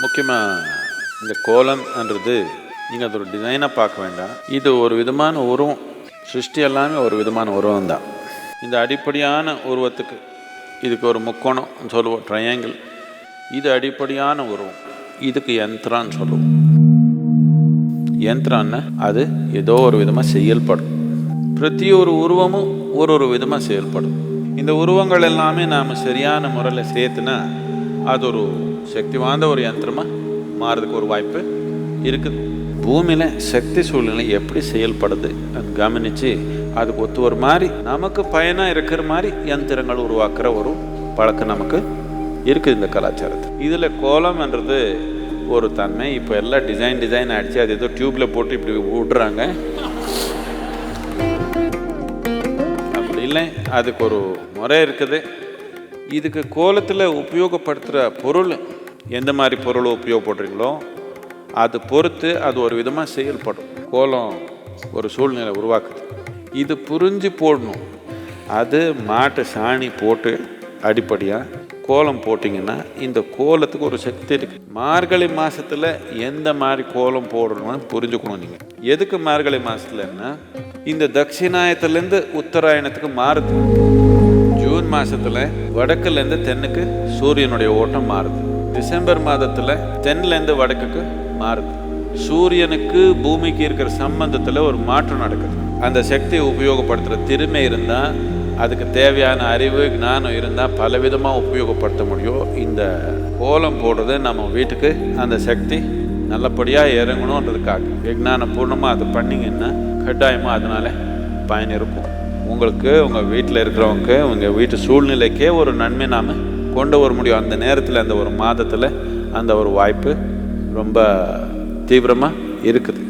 முக்கியமாக இந்த கோலம்ன்றது நீங்கள் அது ஒரு டிசைனாக பார்க்க வேண்டாம். இது ஒரு விதமான உருவம். சிருஷ்டி எல்லாமே ஒரு விதமான உருவம் தான். இந்த அடிப்படையான உருவத்துக்கு இதுக்கு ஒரு முக்கோணம் சொல்லுவோம், ட்ரையாங்கிள். இது அடிப்படையான உருவம். இதுக்கு யந்திரான்னு சொல்லுவோம். யந்திரான்னா அது ஏதோ ஒரு விதமாக செயல்படும். பிரதி ஒரு உருவமும் ஒரு விதமாக செயல்படும். இந்த உருவங்கள் எல்லாமே நாம் சரியான முறையில் சேர்த்துனா அது ஒரு சக்தி வாய்ந்த ஒரு யந்திரமாக மாறதுக்கு ஒரு வாய்ப்பு இருக்குது. பூமியில் சக்தி சூழ்நிலை எப்படி செயல்படுது அது கவனித்து அதுக்கு ஒத்து ஒரு மாதிரி நமக்கு பயனாக இருக்கிற மாதிரி யந்திரங்கள் உருவாக்குற ஒரு பழக்கம் நமக்கு இருக்குது இந்த கலாச்சாரத்தில். இதில் கோலம்ன்றது ஒரு தன்மை. இப்போ எல்லாம் டிசைன் அடித்து அது ஏதோ டியூப்பில் போட்டு இப்படி விடுறாங்க. அப்படி இல்லை, அதுக்கு ஒரு முறை இருக்குது. இதுக்கு கோலத்தில் உபயோகப்படுத்துகிற பொருள் எந்த மாதிரி பொருளை உபயோகப்படுறீங்களோ அது பொறுத்து அது ஒரு விதமாக செயல்படும். கோலம் ஒரு சூழ்நிலை உருவாக்குது. இது புரிஞ்சு போடணும். அது மாட்டு சாணி போட்டு அடிப்படையாக கோலம் போட்டிங்கன்னா இந்த கோலத்துக்கு ஒரு சக்தி இருக்குது. மார்கழி மாதத்தில் எந்த மாதிரி கோலம் போடணும்னு புரிஞ்சுக்கணும் நீங்கள். எதுக்கு மார்கழி மாதத்துலன்னா இந்த தட்சிணாயத்துலேருந்து உத்தராயணத்துக்கு மாறுது. ஜூன் மாதத்தில் வடக்குலேருந்து தென்னுக்கு சூரியனுடைய ஓட்டம் மாறுது. டிசம்பர் மாதத்தில் தென்லேருந்து வடக்குக்கு மாறுது. சூரியனுக்கு பூமிக்கு இருக்கிற சம்பந்தத்தில் ஒரு மாற்றம் நடக்குது. அந்த சக்தியை உபயோகப்படுத்துகிற திறமை இருந்தால், அதுக்கு தேவையான அறிவு ஞானம் இருந்தால் பலவிதமாக உபயோகப்படுத்த முடியும். இந்த கோலம் போடுறது நம்ம வீட்டுக்கு அந்த சக்தி நல்லபடியாக இறங்கணுன்றதுக்காக விஞ்ஞானபூர்ணமாக அதை பண்ணிங்கன்னா கட்டாயமாக அதனால பயன் இருக்கும். உங்களுக்கு உங்கள் வீட்டில் இருக்கிறவங்க உங்கள் வீட்டு சூழ்நிலைக்கே ஒரு நன்மை நாம் கொண்டு வர முடியும். அந்த நேரத்தில் அந்த ஒரு மாதத்தில் அந்த ஒரு வாய்ப்பு ரொம்ப தீவிரமாக இருக்குது.